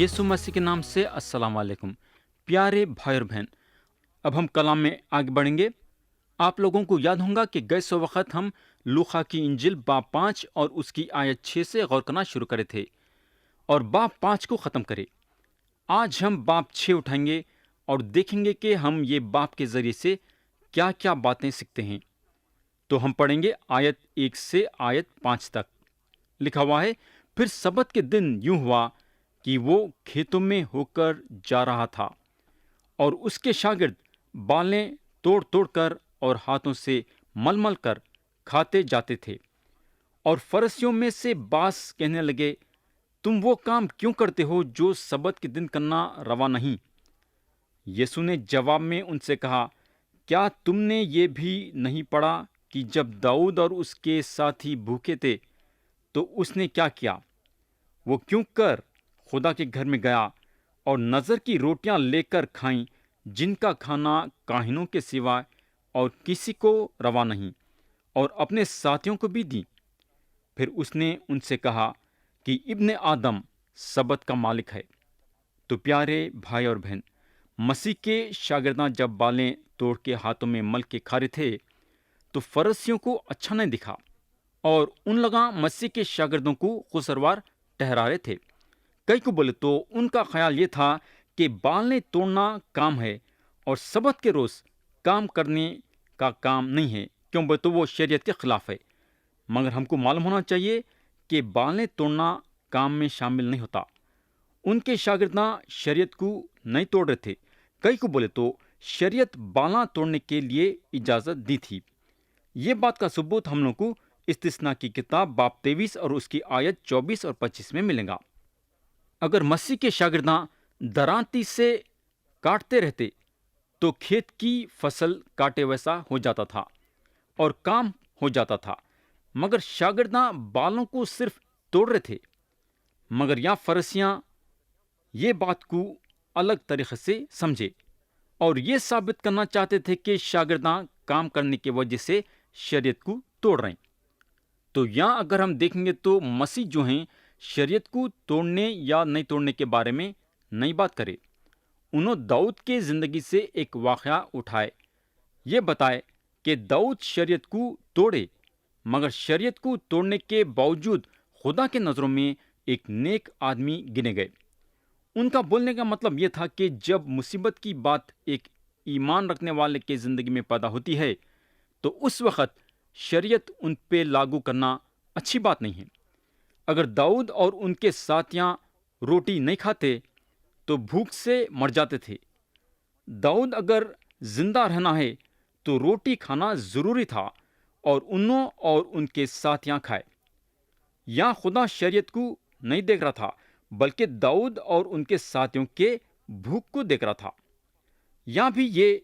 यीशु मसीह के नाम से अस्सलाम वालेकुम। प्यारे भाई और बहन, अब हम कलाम में आगे बढ़ेंगे। आप लोगों को याद होगा कि गए सो वक्त हम लूका की इंजिल बाब 5 और उसकी आयत 6 से गौर करना शुरू करे थे और बाब 5 को ख़त्म करे। आज हम बाब 6 उठाएंगे और देखेंगे कि हम ये बाब के ज़रिए से क्या क्या बातें सीखते हैं। तो हम पढ़ेंगे आयत 1 से आयत 5 तक। लिखा हुआ है, फिर सबत के दिन यूं हुआ कि वो खेतों में होकर जा रहा था और उसके शागिर्द बालें तोड़ तोड़ कर और हाथों से मल मल कर खाते जाते थे। और फरिसियों में से बास कहने लगे, तुम वो काम क्यों करते हो जो सबत के दिन करना रवा नहीं? यीशु ने जवाब में उनसे कहा, क्या तुमने ये भी नहीं पढ़ा कि जब दाऊद और उसके साथी भूखे थे तो उसने क्या किया? वो क्यों कर खुदा के घर में गया और नज़र की रोटियां लेकर खाईं, जिनका खाना काहिनों के सिवाय और किसी को रवा नहीं, और अपने साथियों को भी दी। फिर उसने उनसे कहा कि इब्ने आदम सबत का मालिक है। तो प्यारे भाई और बहन, मसीह के शागिर्दां जब बालें तोड़ के हाथों में मल के खा रहे थे तो फरिसियों को अच्छा नहीं दिखा और उन लगा मसीह के शागिर्दों को कसूरवार ठहरा रहे थे। कई को बोले तो उनका ख्याल ये था कि बालें तोड़ना काम है और सबत के रोज काम करने का काम नहीं है, क्यों बोले तो वो शरीयत के खिलाफ है। मगर हमको मालूम होना चाहिए कि बालें तोड़ना काम में शामिल नहीं होता। उनके शागिर्दां शरीयत को नहीं तोड़ रहे थे। कई को बोले तो शरीयत बालां तोड़ने के लिए इजाजत दी थी। ये बात का सबूत हम लोग को इस्तिस्ना की किताब बाब 23 और उसकी आयत 24 और 25 में मिलेगा। अगर मसीह के शागिर्दां दरांती से काटते रहते तो खेत की फसल काटे वैसा हो जाता था और काम हो जाता था। मगर शागिर्दां बालों को सिर्फ तोड़ रहे थे। मगर यहाँ फरिसियां ये बात को अलग तरीके से समझे और ये साबित करना चाहते थे कि शागिर्दां काम करने की वजह से शरीयत को तोड़ रहे हैं। तो यहाँ अगर हम देखेंगे तो मसीह जो हैं शरीयत को तोड़ने या नहीं तोड़ने के बारे में नई बात करे। उन्होंने दाऊद के जिंदगी से एक वाक़या उठाए, ये बताए कि दाऊद शरीयत को तोड़े, मगर शरीयत को तोड़ने के बावजूद खुदा के नज़रों में एक नेक आदमी गिने गए। उनका बोलने का मतलब यह था कि जब मुसीबत की बात एक ईमान रखने वाले के ज़िंदगी में पैदा होती है तो उस वक़्त शरीयत उन पे लागू करना अच्छी बात नहीं है। अगर दाऊद और उनके साथियां रोटी नहीं खाते तो भूख से मर जाते थे। दाऊद अगर जिंदा रहना है तो रोटी खाना जरूरी था और उन्हों और उनके साथियां खाए। यहाँ खुदा शरीयत को नहीं देख रहा था, बल्कि दाऊद और उनके साथियों के भूख को देख रहा था। यहाँ भी ये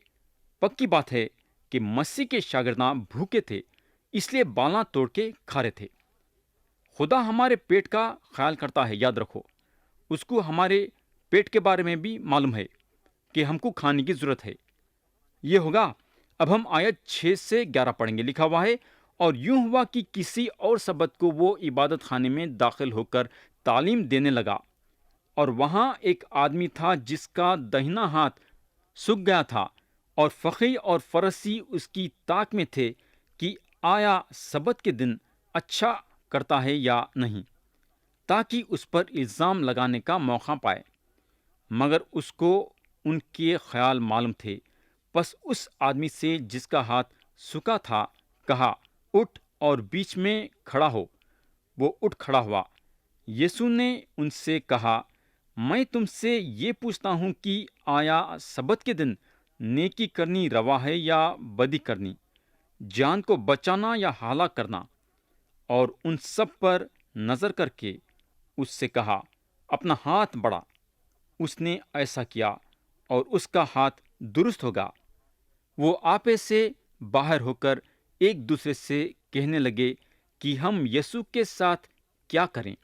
पक्की बात है कि मसीह के शागिर्दां भूखे थे, इसलिए बालां तोड़ के खा रहे थे। खुदा हमारे पेट का ख्याल करता है, याद रखो। उसको हमारे पेट के बारे में भी मालूम है कि हमको खाने की जरूरत है। ये होगा। अब हम आयत 6 से 11 पढ़ेंगे। लिखा हुआ है, और यूं हुआ कि किसी और सबत को वो इबादत खाने में दाखिल होकर तालीम देने लगा, और वहां एक आदमी था जिसका दाहिना हाथ सूख गया था, और फकीह और फरसी उसकी ताक में थे कि आया सबत के दिन अच्छा करता है या नहीं, ताकि उस पर इल्ज़ाम लगाने का मौका पाए। मगर उसको उनके ख्याल मालूम थे। बस उस आदमी से जिसका हाथ सूखा था कहा, उठ और बीच में खड़ा हो। वो उठ खड़ा हुआ। यीशु ने उनसे कहा, मैं तुमसे ये पूछता हूँ कि आया सबत के दिन नेकी करनी रवा है या बदी करनी, जान को बचाना या हलाक करना? और उन सब पर नजर करके उससे कहा, अपना हाथ बढ़ा। उसने ऐसा किया और उसका हाथ दुरुस्त होगा। वो आपे से बाहर होकर एक दूसरे से कहने लगे कि हम यीशु के साथ क्या करें।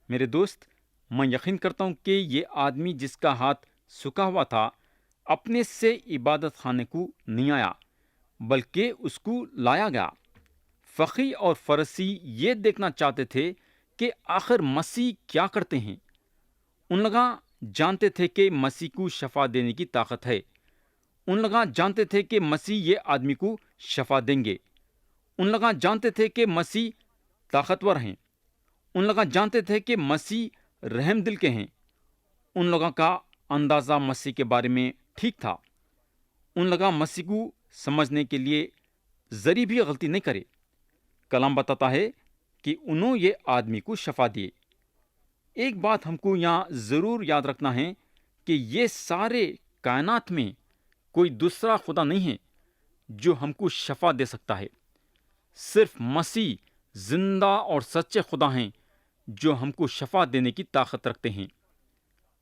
मेरे दोस्त, मैं यकीन करता हूँ कि ये आदमी जिसका हाथ सूखा हुआ था अपने से इबादत खाने को नहीं आया, बल्कि उसको लाया गया। फकीह और फरसी ये देखना चाहते थे कि आखिर मसीह क्या करते हैं। उन लगा जानते थे कि मसीह को शफा देने की ताकत है। उन लगा जानते थे कि मसीह ये आदमी को शफा देंगे। उन लगा जानते थे कि मसीह ताकतवर हैं। उन लगा जानते थे कि मसीह रहम दिल के हैं। उन लोगों का अंदाज़ा मसीह के बारे में ठीक था। उन लगा मसीह को समझने के लिए जरी भी गलती नहीं करे। कलाम बताता है कि उन्होंने ये आदमी को शफा दिए। एक बात हमको यहाँ ज़रूर याद रखना है कि ये सारे कायनात में कोई दूसरा खुदा नहीं है जो हमको शफा दे सकता है। सिर्फ मसीह जिंदा और सच्चे खुदा हैं जो हमको शफा देने की ताकत रखते हैं।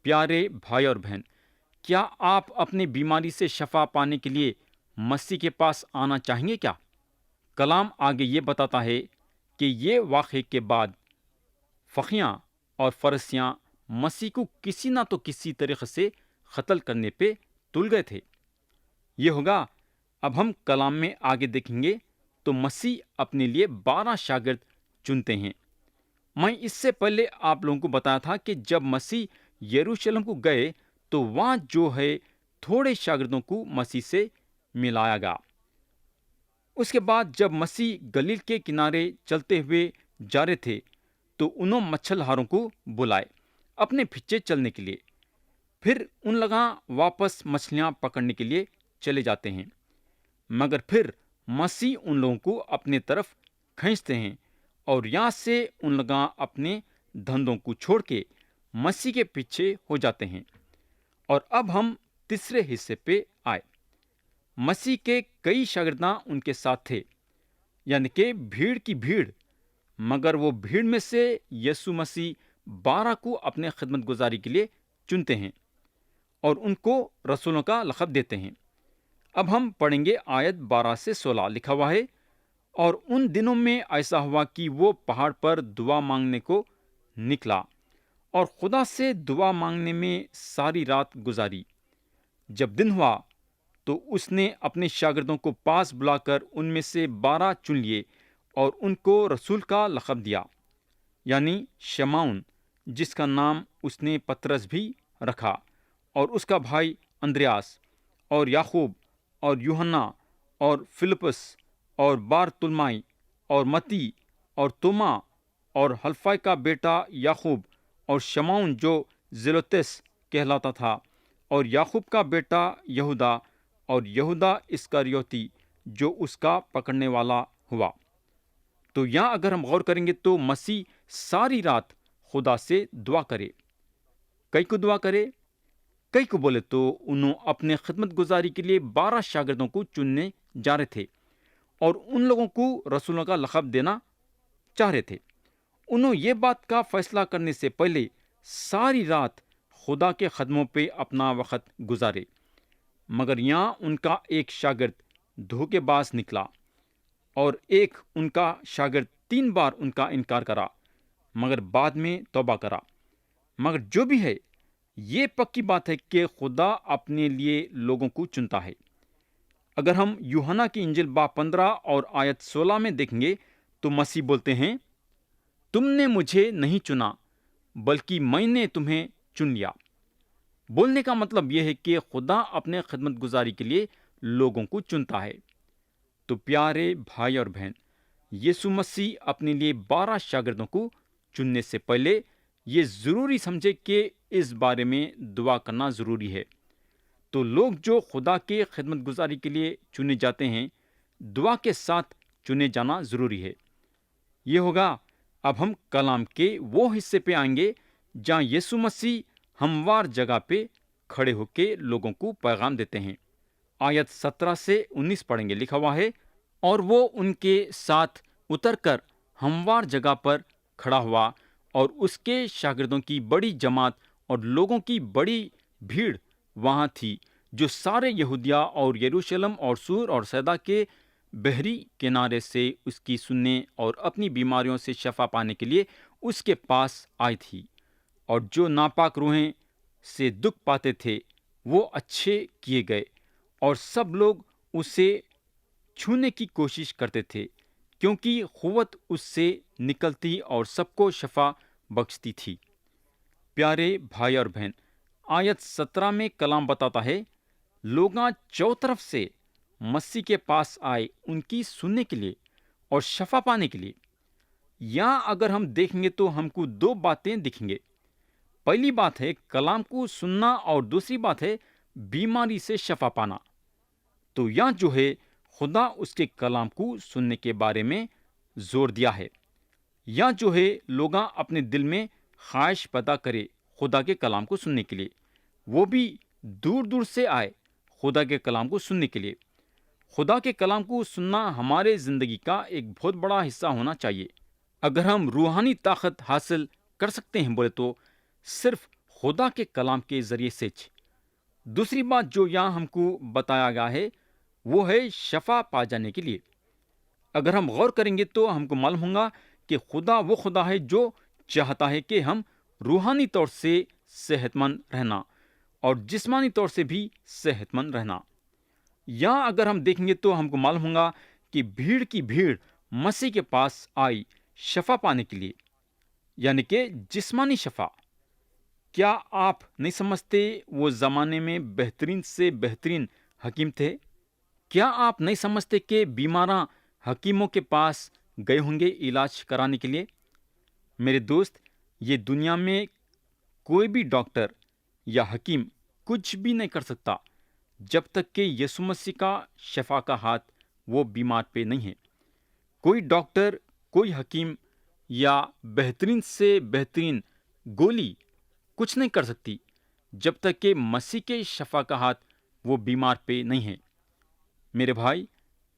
प्यारे भाई और बहन, क्या आप अपनी बीमारी से शफा पाने के लिए मसीह के पास आना चाहेंगे क्या? कलाम आगे ये बताता है कि ये वाक़े के बाद फ़क़ियाँ और फरसियाँ मसीह को किसी ना तो किसी तरीक़े से क़त्ल करने पे तुल गए थे। ये होगा। अब हम कलाम में आगे देखेंगे तो मसीह अपने लिए 12 शागिर्द चुनते हैं। मैं इससे पहले आप लोगों को बताया था कि जब मसीह यरूशलेम को गए तो वहाँ जो है थोड़े शागिर्दों को मसीह से मिलाया गया। उसके बाद जब मसीह गलील के किनारे चलते हुए जा रहे थे तो उन्होंने मछलहारों को बुलाए अपने पीछे चलने के लिए। फिर उन लगा वापस मछलियाँ पकड़ने के लिए चले जाते हैं, मगर फिर मसीह उन लोगों को अपने तरफ खींचते हैं और यहाँ से उन लगा अपने धंधों को छोड़ के मसीह के पीछे हो जाते हैं। और अब हम तीसरे हिस्से पे आए। मसीह के कई शागिर्दां उनके साथ थे, यानी कि भीड़ की भीड़, मगर वो भीड़ में से यीशु मसीह 12 को अपने खिदमत गुजारी के लिए चुनते हैं और उनको रसूलों का लक़ब देते हैं। अब हम पढ़ेंगे आयत 12 से 16 लिखा हुआ है। और उन दिनों में ऐसा हुआ कि वो पहाड़ पर दुआ मांगने को निकला और खुदा से दुआ मांगने में सारी रात गुजारी। जब दिन हुआ तो उसने अपने शागिर्दों को पास बुलाकर उनमें से 12 चुन लिए और उनको रसूल का लक़ब दिया, यानी शमौन, जिसका नाम उसने पतरस भी रखा, और उसका भाई अंद्रयास और याकूब और यूहन्ना और फिलिप्पुस और बारतुलमाई और मती और तोमा और हल्फाई का बेटा याकूब और शमौन जो जेलोतेस कहलाता था और याकूब का बेटा यहूदा और यहूदा इस्करियोती जो उसका पकड़ने वाला हुआ। तो यहाँ अगर हम गौर करेंगे तो मसीह सारी रात खुदा से दुआ करे। कई को दुआ करे, कई को बोले तो उन्होंने अपने खिदमत गुजारी के लिए 12 शागिर्दों को चुनने जा रहे थे और उन लोगों को रसूलों का लक़ब देना चाह रहे थे। उन्होंने ये बात का फैसला करने से पहले सारी रात खुदा के खदमों पे अपना वक़्त गुजारे, मगर यहाँ उनका एक शागिर्द धोखेबाज निकला और एक उनका शागिर्द 3 बार उनका इनकार करा, मगर बाद में तौबा करा। मगर जो भी है, ये पक्की बात है कि खुदा अपने लिए लोगों को चुनता है। अगर हम यूहन्ना की इंजिल बाब 15 और आयत 16 में देखेंगे तो मसीह बोलते हैं, तुमने मुझे नहीं चुना बल्कि मैंने तुम्हें चुन लिया। बोलने का मतलब यह है कि खुदा अपने खिदमत गुजारी के लिए लोगों को चुनता है। तो प्यारे भाई और बहन, यीशु मसीह अपने लिए 12 शागिर्दों को चुनने से पहले ये ज़रूरी समझे कि इस बारे में दुआ करना ज़रूरी है। तो लोग जो खुदा के खिदमत गुजारी के लिए चुने जाते हैं, दुआ के साथ चुने जाना ज़रूरी है। ये होगा। अब हम कलाम के वो हिस्से पे आएंगे जहाँ यीशु मसीह हमवार जगह पे खड़े होके लोगों को पैगाम देते हैं। आयत 17 से 19 पढ़ेंगे। लिखा हुआ है, और वो उनके साथ उतरकर हमवार जगह पर खड़ा हुआ और उसके शागिर्दों की बड़ी जमात और लोगों की बड़ी भीड़ वहाँ थी, जो सारे यहूदिया और यरूशलेम और सूर और सैदा के बहरी किनारे से उसकी सुनने और अपनी बीमारियों से शफा पाने के लिए उसके पास आई थी। और जो नापाक रूहें से दुख पाते थे वो अच्छे किए गए और सब लोग उसे छूने की कोशिश करते थे, क्योंकि क़ुव्वत उससे निकलती और सबको शफा बख्शती थी। प्यारे भाई और बहन, आयत 17 में कलाम बताता है, लोग चौतरफ से मसीह के पास आए उनकी सुनने के लिए और शफा पाने के लिए। यहाँ अगर हम देखेंगे तो हमको दो बातें दिखेंगे। पहली बात है कलाम को सुनना और दूसरी बात है बीमारी से शफा पाना। तो यहाँ जो है खुदा उसके कलाम को सुनने के बारे में जोर दिया है। यहाँ जो है लोग अपने दिल में ख्वाहिश पैदा करे खुदा के कलाम को सुनने के लिए, वो भी दूर दूर से आए खुदा के कलाम को सुनने के लिए। खुदा के कलाम को सुनना हमारे ज़िंदगी का एक बहुत बड़ा हिस्सा होना चाहिए। अगर हम रूहानी ताकत हासिल कर सकते हैं बोले तो सिर्फ खुदा के कलाम के ज़रिए से। दूसरी बात जो यहाँ हमको बताया गया है वो है शफा पा जाने के लिए। अगर हम गौर करेंगे तो हमको मालूम होगा कि खुदा वो खुदा है जो चाहता है कि हम रूहानी तौर से सेहतमंद रहना और जिस्मानी तौर से भी सेहतमंद रहना। यहाँ अगर हम देखेंगे तो हमको मालूम होगा कि भीड़ की भीड़ मसीह के पास आई शफा पाने के लिए, यानी कि जिस्मानी शफा। क्या आप नहीं समझते वो ज़माने में बेहतरीन से बेहतरीन हकीम थे? क्या आप नहीं समझते कि बीमारा हकीमों के पास गए होंगे इलाज कराने के लिए? मेरे दोस्त, ये दुनिया में कोई भी डॉक्टर या हकीम कुछ भी नहीं कर सकता जब तक कि यीशु मसीह का शफा का हाथ वो बीमार पे नहीं है। कोई डॉक्टर, कोई हकीम या बेहतरीन से बेहतरीन गोली कुछ नहीं कर सकती जब तक कि मसीह के शफा का हाथ वो बीमार पे नहीं है। मेरे भाई,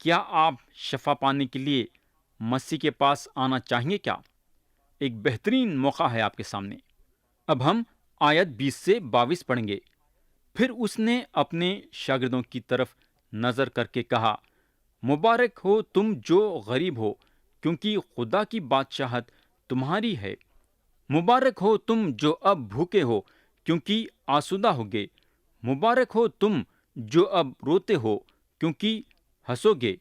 क्या आप शफा पाने के लिए मसीह के पास आना चाहेंगे क्या? एक बेहतरीन मौका है आपके सामने। अब हम आयत 20 से 22 पढ़ेंगे। फिर उसने अपने शागिर्दों की तरफ नजर करके कहा, मुबारक हो तुम जो गरीब हो, क्योंकि खुदा की बादशाहत तुम्हारी है। मुबारक हो तुम जो अब भूखे हो, क्योंकि आसूदा होगे। मुबारक हो तुम जो अब रोते हो, क्योंकि हंसोगे।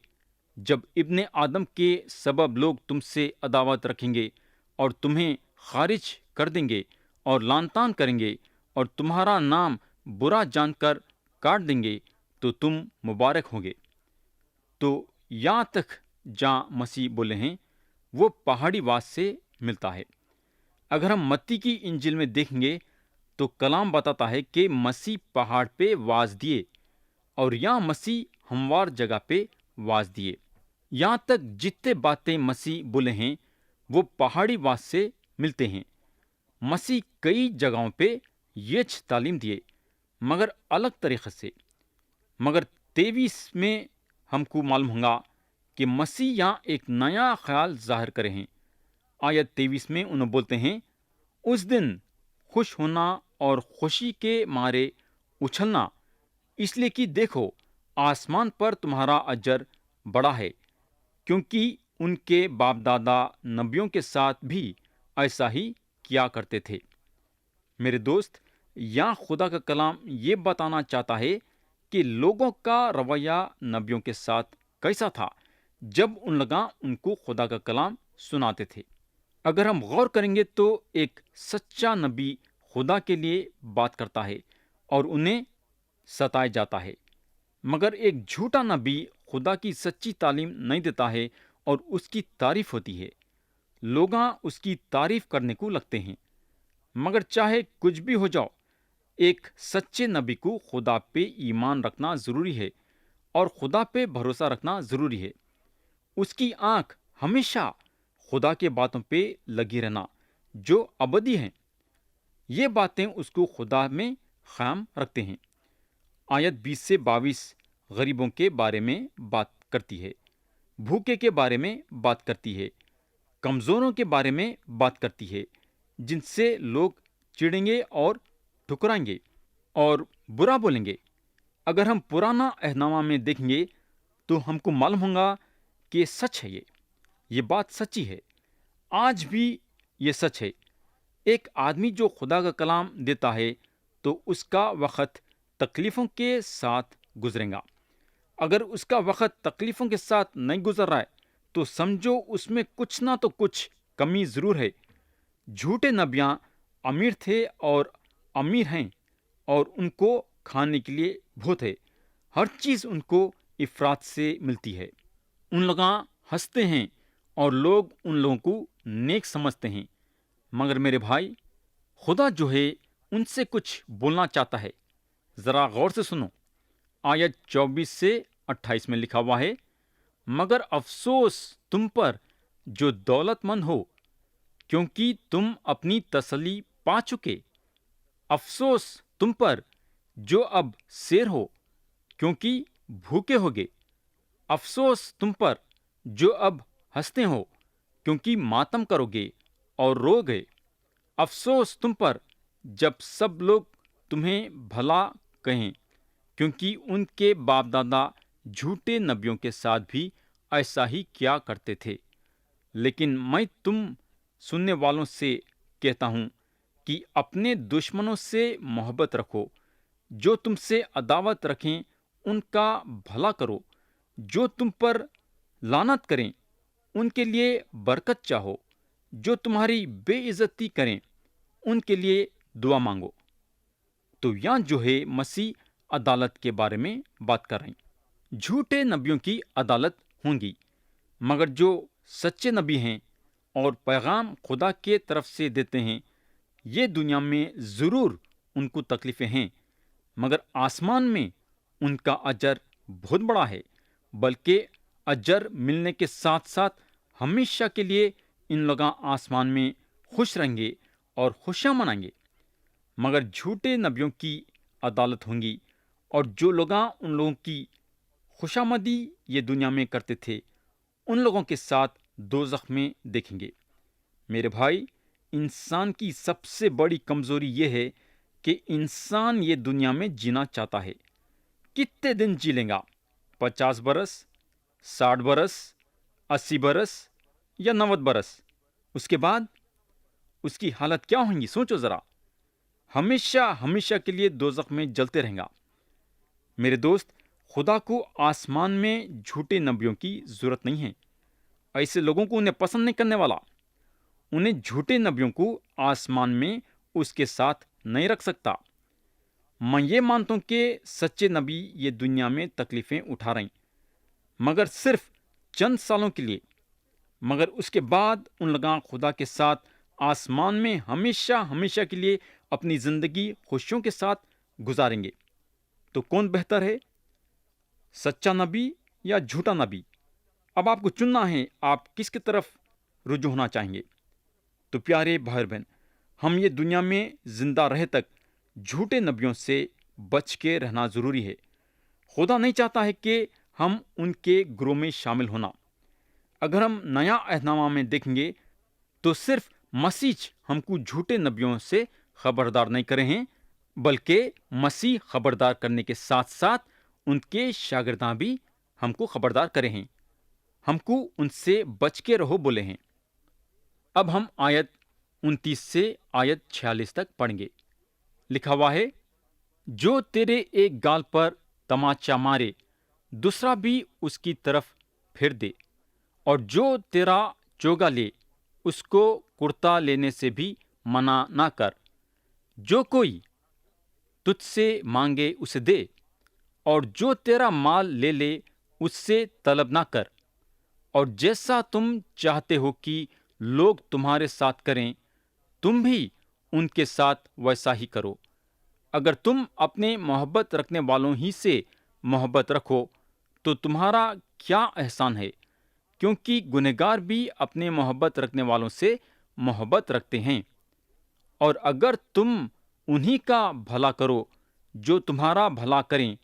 जब इब्ने आदम के सबब लोग तुमसे अदावत रखेंगे और तुम्हें खारिज कर देंगे और लानतान करेंगे और तुम्हारा नाम बुरा जानकर काट देंगे, तो तुम मुबारक होगे। तो यहाँ तक जहाँ मसीह बोले हैं वो पहाड़ी वास से मिलता है। अगर हम मत्ती की इंजिल में देखेंगे तो कलाम बताता है कि मसीह पहाड़ पे वास दिए और यहाँ मसीह हमवार जगह पे वास दिए। यहाँ तक जितने बातें मसीह बोले हैं वो पहाड़ी वास से मिलते हैं। मसीह कई जगहों पे ये तालीम दिए मगर अलग तरीके से। मगर 23 में हमको मालूम होगा कि मसीह यहाँ एक नया ख्याल जाहिर करे हैं। आयत 23 में उन्हें बोलते हैं, उस दिन खुश होना और खुशी के मारे उछलना, इसलिए कि देखो आसमान पर तुम्हारा अजर बड़ा है, क्योंकि उनके बाप दादा नबियों के साथ भी ऐसा ही किया करते थे। मेरे दोस्त, यहाँ खुदा का कलाम ये बताना चाहता है कि लोगों का रवैया नबियों के साथ कैसा था जब उन लोग उनको खुदा का कलाम सुनाते थे। अगर हम गौर करेंगे तो एक सच्चा नबी खुदा के लिए बात करता है और उन्हें सताया जाता है, मगर एक झूठा नबी खुदा की सच्ची तालीम नहीं देता है और उसकी तारीफ होती है। लोग उसकी तारीफ करने को लगते हैं। मगर चाहे कुछ भी हो जाओ, एक सच्चे नबी को खुदा पे ईमान रखना ज़रूरी है और खुदा पे भरोसा रखना ज़रूरी है। उसकी आंख हमेशा खुदा के बातों पे लगी रहना जो अबदी हैं। ये बातें उसको खुदा में ख़ायम रखते हैं। आयत 20 से 22 गरीबों के बारे में बात करती है, भूखे के बारे में बात करती है, कमज़ोरों के बारे में बात करती है, जिनसे लोग चिढ़ेंगे और ठुकराएंगे और बुरा बोलेंगे। अगर हम पुराना अहदनामा में देखेंगे तो हमको मालूम होगा कि ये सच है। ये बात सच्ची है। आज भी ये सच है। एक आदमी जो खुदा का कलाम देता है तो उसका वक़्त तकलीफ़ों के साथ गुजरेगा। अगर उसका वक़्त तकलीफ़ों के साथ नहीं गुजर रहा है तो समझो उसमें कुछ ना तो कुछ कमी ज़रूर है। झूठे नबियाँ امیر تھے اور امیر ہیں، اور ان کو کھانے کے لیے بہت ہے، ہر چیز ان کو افراط سے ملتی ہے۔ ان لوگ ہنستے ہیں اور لوگ ان لوگوں کو نیک سمجھتے ہیں، مگر میرے بھائی، خدا جو ہے ان سے کچھ بولنا چاہتا ہے۔ ذرا غور سے سنو، آیت 24 سے 28 میں لکھا ہوا ہے، مگر افسوس تم پر جو دولت مند ہو، کیونکہ تم اپنی تسلی پا چکے۔ افسوس تم پر جو اب سیر ہو، کیونکہ بھوکے ہوگے۔ افسوس تم پر جو اب ہنستے ہو، کیونکہ ماتم کرو گے اور رو گے۔ افسوس تم پر جب سب لوگ تمہیں بھلا کہیں، کیونکہ ان کے باپ دادا جھوٹے نبیوں کے ساتھ بھی ایسا ہی کیا کرتے تھے۔ لیکن میں تم سننے والوں سے کہتا ہوں کہ اپنے دشمنوں سے محبت رکھو، جو تم سے عداوت رکھیں ان کا بھلا کرو، جو تم پر لعنت کریں ان کے لیے برکت چاہو، جو تمہاری بے عزتی کریں ان کے لیے دعا مانگو۔ تو یہاں جو ہے مسیح عدالت کے بارے میں بات کر رہے ہیں۔ جھوٹے نبیوں کی عدالت ہوں گی، مگر جو سچے نبی ہیں اور پیغام خدا کے طرف سے دیتے ہیں، یہ دنیا میں ضرور ان کو تکلیفیں ہیں، مگر آسمان میں ان کا اجر بہت بڑا ہے، بلکہ اجر ملنے کے ساتھ ساتھ ہمیشہ کے لیے ان لوگ آسمان میں خوش رہیں گے اور خوشیاں منائیں گے۔ مگر جھوٹے نبیوں کی عدالت ہوں گی، اور جو لوگ ان لوگوں کی خوشامدی یہ دنیا میں کرتے تھے، ان لوگوں کے ساتھ دوزخ میں دیکھیں گے۔ میرے بھائی، انسان کی سب سے بڑی کمزوری یہ ہے کہ انسان یہ دنیا میں جینا چاہتا ہے۔ کتنے دن جی لیں گا؟ 50 برس، 60 برس، 80 برس یا 90 برس؟ اس کے بعد اس کی حالت کیا ہوگی؟ سوچو ذرا۔ ہمیشہ ہمیشہ کے لیے دوزخ میں جلتے رہیں گا۔ میرے دوست، خدا کو آسمان میں جھوٹے نبیوں کی ضرورت نہیں ہے۔ ایسے لوگوں کو انہیں پسند نہیں کرنے والا۔ انہیں جھوٹے نبیوں کو آسمان میں اس کے ساتھ نہیں رکھ سکتا۔ میں یہ مانتا ہوں کہ سچے نبی یہ دنیا میں تکلیفیں اٹھا رہے ہیں، مگر صرف چند سالوں کے لیے، مگر اس کے بعد ان لوگوں خدا کے ساتھ آسمان میں ہمیشہ ہمیشہ کے لیے اپنی زندگی خوشیوں کے ساتھ گزاریں گے۔ تو کون بہتر ہے، سچا نبی یا جھوٹا نبی؟ اب آپ کو چننا ہے، آپ کس کی طرف رجوع ہونا چاہیں گے۔ تو پیارے بھائی بہن، ہم یہ دنیا میں زندہ رہے تک جھوٹے نبیوں سے بچ کے رہنا ضروری ہے۔ خدا نہیں چاہتا ہے کہ ہم ان کے گروہ میں شامل ہونا۔ اگر ہم نیا عہد نامہ میں دیکھیں گے تو صرف مسیح ہم کو جھوٹے نبیوں سے خبردار نہیں کرے ہیں، بلکہ مسیح خبردار کرنے کے ساتھ ساتھ ان کے شاگرداں بھی ہم کو خبردار کرے ہیں، ہم کو ان سے بچ کے رہو بولے ہیں۔ اب ہم آیت 29 سے آیت 46 تک پڑھیں گے۔ لکھا ہوا ہے، جو تیرے ایک گال پر تماچا مارے دوسرا بھی اس کی طرف پھیر دے، اور جو تیرا چوگا لے اس کو کرتا لینے سے بھی منع نہ کر۔ جو کوئی تجھ سے مانگے اسے دے، اور جو تیرا مال لے لے اس سے طلب نہ کر۔ اور جیسا تم چاہتے ہو کہ لوگ تمہارے ساتھ کریں، تم بھی ان کے ساتھ ویسا ہی کرو۔ اگر تم اپنے محبت رکھنے والوں ہی سے محبت رکھو تو تمہارا کیا احسان ہے، کیونکہ گنہگار بھی اپنے محبت رکھنے والوں سے محبت رکھتے ہیں۔ اور اگر تم انہی کا بھلا کرو جو تمہارا بھلا کریں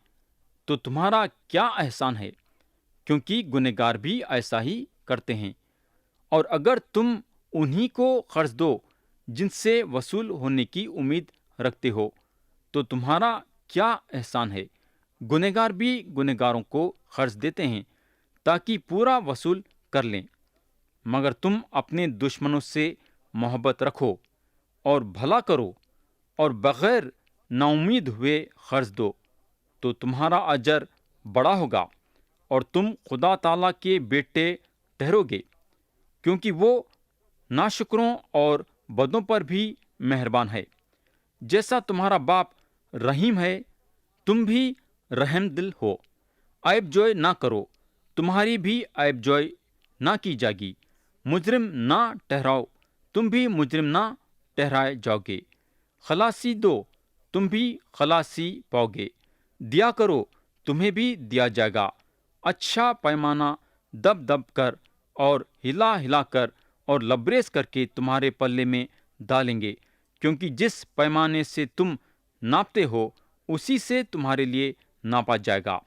تو تمہارا کیا احسان ہے، کیونکہ گنہگار بھی ایسا ہی کرتے ہیں۔ اور اگر تم انہی کو قرض دو جن سے وصول ہونے کی امید رکھتے ہو تو تمہارا کیا احسان ہے، گنہگار بھی گنہگاروں کو قرض دیتے ہیں تاکہ پورا وصول کر لیں۔ مگر تم اپنے دشمنوں سے محبت رکھو اور بھلا کرو اور بغیر نا امید ہوئے قرض دو، تو تمہارا اجر بڑا ہوگا اور تم خدا تعالیٰ کے بیٹے ٹھہرو گے، کیونکہ وہ ناشکروں اور بدوں پر بھی مہربان ہے۔ جیسا تمہارا باپ رحیم ہے، تم بھی رحم دل ہو۔ عیب جوئی نہ کرو، تمہاری بھی عیب جوئی نہ کی جائے گی۔ مجرم نہ ٹھہراؤ، تم بھی مجرم نہ ٹھہرائے جاؤ گے۔ خلاصی دو، تم بھی خلاصی پاؤ گے۔ دیا کرو، تمہیں بھی دیا جائے گا۔ اچھا پیمانہ دب دب کر اور ہلا ہلا کر اور لبریز کر کے تمہارے پلے میں ڈالیں گے، کیونکہ جس پیمانے سے تم ناپتے ہو اسی سے تمہارے لیے ناپا جائے گا۔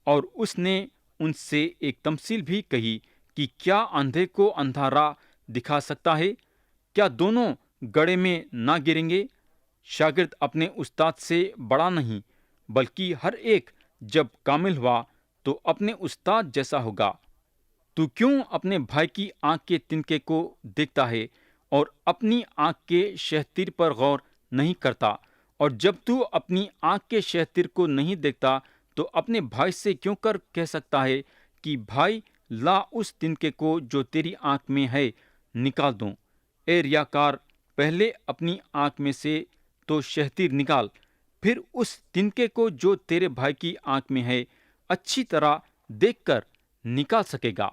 اور اس نے ان سے ایک تمثیل بھی کہی کہ کیا اندھے کو اندھا راہ دکھا سکتا ہے؟ کیا دونوں گڑھے میں نہ گریں گے؟ شاگرد اپنے استاد سے بڑا نہیں، بلکہ ہر ایک جب کامل ہوا تو اپنے استاد جیسا ہوگا۔ تو کیوں اپنے بھائی کی آنکھ کے تنکے کو دیکھتا ہے اور اپنی آنکھ کے شہتیر پر غور نہیں کرتا؟ اور جب تو اپنی آنکھ کے شہتیر کو نہیں دیکھتا تو اپنے بھائی سے کیوں کر کہہ سکتا ہے کہ بھائی لا اس تنکے کو جو تیری آنکھ میں ہے نکال دوں؟ اے ریاکار، پہلے اپنی آنکھ میں سے تو شہتیر نکال، پھر اس تنکے کو جو تیرے بھائی کی آنکھ میں ہے اچھی طرح دیکھ کر نکال سکے گا۔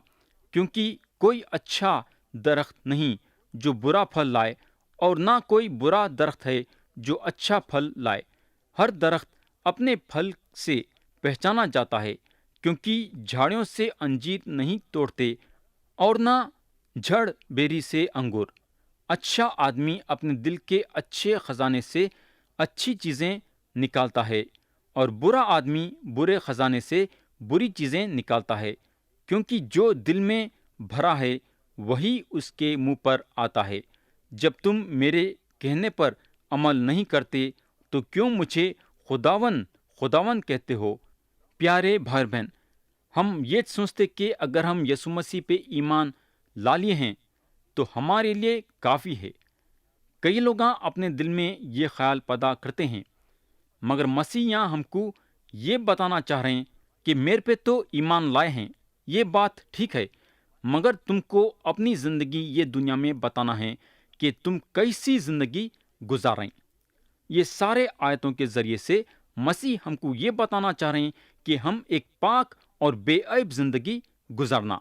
کیونکہ کوئی اچھا درخت نہیں جو برا پھل لائے، اور نہ کوئی برا درخت ہے جو اچھا پھل لائے۔ ہر درخت اپنے پھل سے پہچانا جاتا ہے، کیونکہ جھاڑیوں سے انجیر نہیں توڑتے اور نہ جھڑ بیری سے انگور۔ اچھا آدمی اپنے دل کے اچھے خزانے سے اچھی چیزیں نکالتا ہے، اور برا آدمی برے خزانے سے بری چیزیں نکالتا ہے، کیونکہ جو دل میں بھرا ہے وہی اس کے منہ پر آتا ہے۔ جب تم میرے کہنے پر عمل نہیں کرتے تو کیوں مجھے خداون خداون کہتے ہو؟ پیارے بھائی بہن، ہم یہ سوچتے کہ اگر ہم یسوع مسیح پہ ایمان لا لیے ہیں تو ہمارے لیے کافی ہے۔ کئی لوگ اپنے دل میں یہ خیال پیدا کرتے ہیں، مگر مسیح یہاں ہم کو یہ بتانا چاہ رہے ہیں کہ میرے پہ تو ایمان لائے ہیں، یہ بات ٹھیک ہے، مگر تم کو اپنی زندگی یہ دنیا میں بتانا ہے کہ تم کیسی زندگی گزار رہے ہیں۔ یہ سارے آیتوں کے ذریعے سے مسیح ہم کو یہ بتانا چاہ رہے ہیں کہ ہم ایک پاک اور بے عیب زندگی گزارنا۔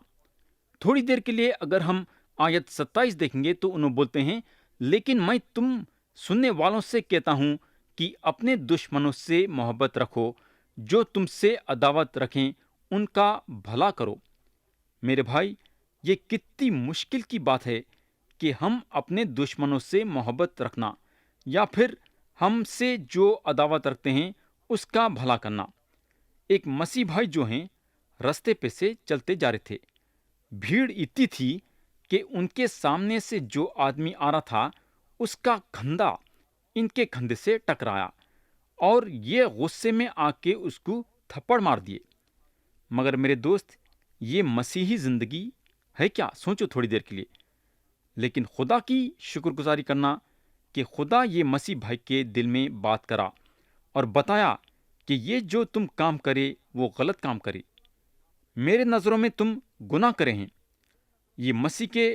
تھوڑی دیر کے لیے اگر ہم آیت 27 دیکھیں گے تو انہوں بولتے ہیں، لیکن میں تم سننے والوں سے کہتا ہوں کہ اپنے دشمنوں سے محبت رکھو، جو تم سے عداوت رکھیں ان کا بھلا کرو۔ میرے بھائی، یہ کتنی مشکل کی بات ہے کہ ہم اپنے دشمنوں سے محبت رکھنا، یا پھر ہم سے جو عداوت رکھتے ہیں اس کا بھلا کرنا۔ ایک مسیح بھائی جو ہیں رستے پہ سے چلتے جا رہے تھے، بھیڑ اتنی تھی کہ ان کے سامنے سے جو آدمی آ رہا تھا اس کا کھندا ان کے کھندے سے ٹکرایا، اور یہ غصے میں آ کے اس کو تھپڑ مار دیے۔ مگر میرے دوست، یہ مسیحی زندگی ہے کیا؟ سوچو تھوڑی دیر کے لیے۔ لیکن خدا کی شکر گزاری کرنا کہ خدا یہ مسیح بھائی کے دل میں بات کرا اور بتایا کہ یہ جو تم کام کرے وہ غلط کام کرے، میرے نظروں میں تم گناہ کرے ہیں۔ یہ مسیح کے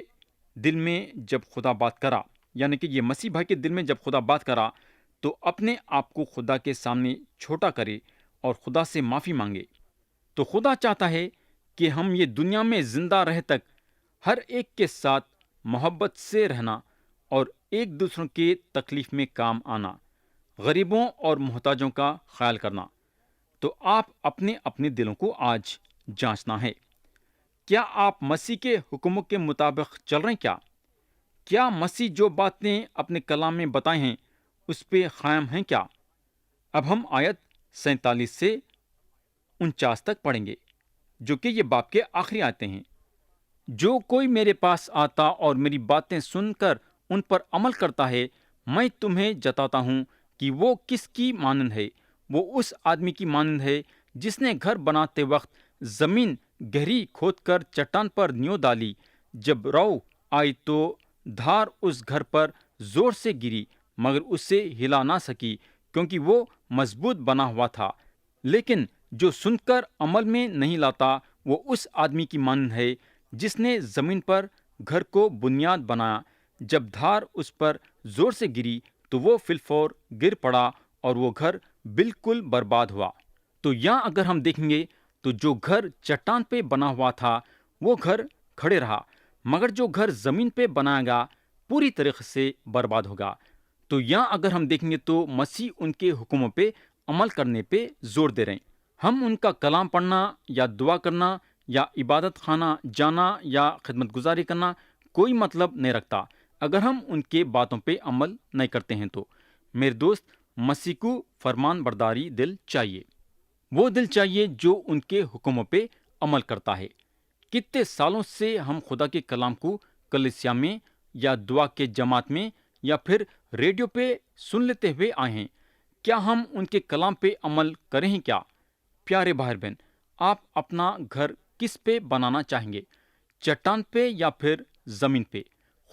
دل میں جب خدا بات کرا، یعنی کہ یہ مسیح بھائی کے دل میں جب خدا بات کرا تو اپنے آپ کو خدا کے سامنے چھوٹا کرے اور خدا سے معافی مانگے۔ تو خدا چاہتا ہے کہ ہم یہ دنیا میں زندہ رہ تک ہر ایک کے ساتھ محبت سے رہنا اور ایک دوسروں کے تکلیف میں کام آنا، غریبوں اور محتاجوں کا خیال کرنا۔ تو آپ اپنے اپنے دلوں کو آج جانچنا ہے، کیا آپ مسیح کے حکموں کے مطابق چل رہے ہیں؟ کیا مسیح جو باتیں اپنے کلام میں بتائے ہیں اس پہ قائم ہیں کیا؟ اب ہم آیت 47 سے 49 تک پڑھیں گے، جو کہ یہ باب کے آخری آیتیں ہیں۔ جو کوئی میرے پاس آتا اور میری باتیں سن کر ان پر عمل کرتا ہے، میں تمہیں جتاتا ہوں کہ وہ کس کی مانند ہے۔ وہ اس آدمی کی مانند ہے جس نے گھر بناتے وقت زمین گہری کھود کر چٹان پر نیو ڈالی۔ جب رو آئی تو دھار اس گھر پر زور سے گری، مگر اسے ہلا نہ سکی کیونکہ وہ مضبوط بنا ہوا تھا۔ لیکن جو سن کر عمل میں نہیں لاتا وہ اس آدمی کی مانند ہے جس نے زمین پر گھر کو بنیاد بنایا۔ جب دھار اس پر زور سے گری تو وہ فی الفور گر پڑا اور وہ گھر بالکل برباد ہوا۔ تو یہاں اگر ہم دیکھیں گے تو جو گھر چٹان پہ بنا ہوا تھا وہ گھر کھڑے رہا، مگر جو گھر زمین پہ بنایا گا پوری طریقے سے برباد ہوگا۔ تو یہاں اگر ہم دیکھیں گے تو مسیح ان کے حکموں پہ عمل کرنے پہ زور دے رہے ہیں۔ ہم ان کا کلام پڑھنا یا دعا کرنا یا عبادت خانہ جانا یا خدمت گزاری کرنا کوئی مطلب نہیں رکھتا اگر ہم ان کے باتوں پہ عمل نہیں کرتے ہیں۔ تو میرے دوست، مسیح کو فرمان برداری دل چاہیے، وہ دل چاہیے جو ان کے حکموں پہ عمل کرتا ہے۔ کتنے سالوں سے ہم خدا کے کلام کو کلیسیا میں یا دعا کے جماعت میں یا پھر ریڈیو پہ سن لیتے ہوئے آئے ہیں، کیا ہم ان کے کلام پہ عمل کریں ہیں کیا؟ پیارے بھائی بہن، آپ اپنا گھر کس پہ بنانا چاہیں گے، چٹان پہ یا پھر زمین پہ؟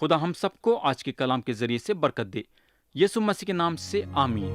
خدا ہم سب کو آج کے کلام کے ذریعے سے برکت دے، یسوع مسیح کے نام سے آمین۔